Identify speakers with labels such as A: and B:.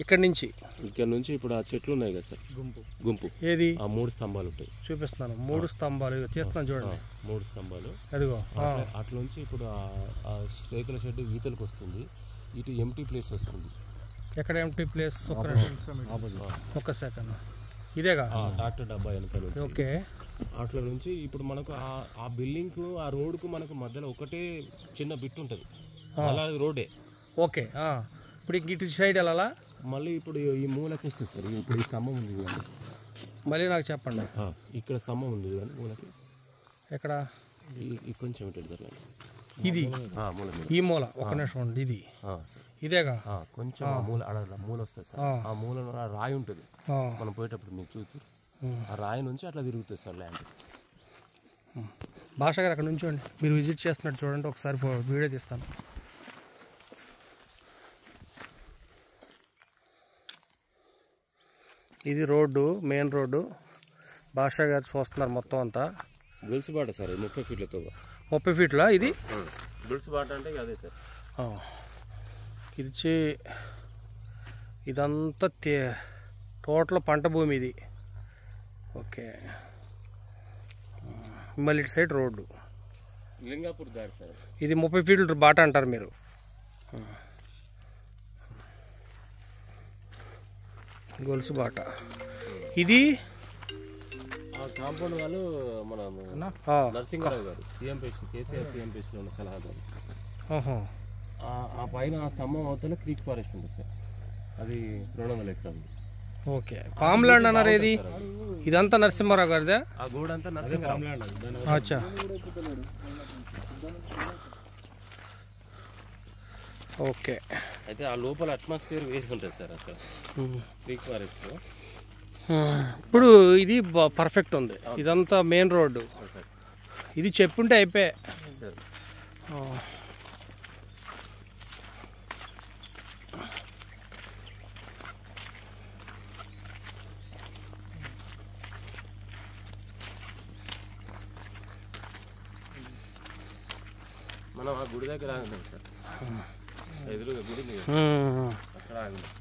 A: ఇక్కడ నుంచి
B: ఇప్పుడు ఆ చెట్లు ఉన్నాయి కదా సార్, గుంపు
A: ఏది
B: ఆ 3 స్తంభాలు ఉంటాయి.
A: చూపిస్తున్నాను 3 స్తంభాలు చేస్తున్నాను చూడండి.
B: 3 స్తంభాలు
A: అదిగో
B: అట్లా నుంచి ఇప్పుడు ఆ రేకుల షెడ్ ఈతలకు వస్తుంది. ఇటు ఎంటీ ప్లేస్ వస్తుంది.
A: ఎక్కడ ఎంటీ ప్లేస్? ఒక్క సెకండ్. ఇదేగా
B: డాక్టర్ డబ్బా వెనకాల.
A: ఓకే.
B: అట్లా నుంచి ఇప్పుడు మనకు ఆ బిల్డింగ్కు ఆ రోడ్కు మనకు మధ్యలో ఒకటే చిన్న బిట్ ఉంటుంది, అలా రోడే.
A: ఓకే. ఇప్పుడు ఇటు సైడ్ వెళ్ళాలా?
B: మళ్ళీ ఇప్పుడు ఈ మూలకి వస్తుంది సార్. ఇప్పుడు ఈ స్తంభం ఉంది కానీ
A: మళ్ళీ నాకు చెప్పండి.
B: ఇక్కడ స్తంభం ఉంది కానీ మూలకి
A: ఎక్కడ?
B: కొంచెం సార్
A: ఇది ఈ మూల. ఒక నిమిషం ఉంది. ఇది ఇదేగా
B: కొంచెం మూల వస్తుంది సార్. ఆ మూల రాయి ఉంటుంది. మనం పోయేటప్పుడు మీరు చూసి ఆ రాయి నుంచి అట్లా తిరుగుతుంది సార్ ల్యాండ్.
A: భాష గారు అక్కడ నుంచోండి, మీరు విజిట్ చేస్తున్నట్టు చూడండి. ఒకసారి వీడియో తీస్తాను. ఇది రోడ్డు, మెయిన్ రోడ్డు. భాషా గారు చూస్తున్నారు మొత్తం అంతా.
B: గొలుసుబాట సార్ 30 ఫీట్లతో.
A: 30 ఫీట్లా ఇది?
B: గొలుసుబాట అంటే అదే సార్.
A: ఇది ఇదంతా టోటల్ పంట భూమి ఇది. ఓకే. మళ్ళీ ఇటు సైడ్ రోడ్డు
B: లింగాపూర్ దారి సార్.
A: ఇది 30 ఫీట్ల బాట అంటారు మీరు. గొలుసు బాట. ఇది
B: కాంపౌండ్ వాళ్ళు మన నరసింహారావు గారు కేసీఆర్ సీఎం పేషిలో ఉన్న సలహాదారు. ఆ పైన ఆ స్తంభం అవతల క్రీక్ ఫారెస్ట్ ఉంటుంది సార్. అది 200 ఎకరాలు.
A: ఓకే. ఫామ్ ల్యాండ్ అన్నారు. ఏది ఇదంతా నరసింహారావు గారిదే?
B: ఆ గోడంతా నరసింహారావు.
A: అచ్చా. ఓకే.
B: అయితే ఆ లోపల అట్మాస్ఫియర్ వేసి ఉంటుంది సార్ అక్కడ క్రీక్ ఫారెస్ట్.
A: ఇప్పుడు ఇది పర్ఫెక్ట్ ఉంది. ఇదంతా మెయిన్ రోడ్డు. ఇది చెప్పుంటే అయిపోయా.
B: మనం ఆ గుడి దగ్గర ఆగుతాం సార్. ఎదురుగా గుడి అక్కడ ఆగుతాం.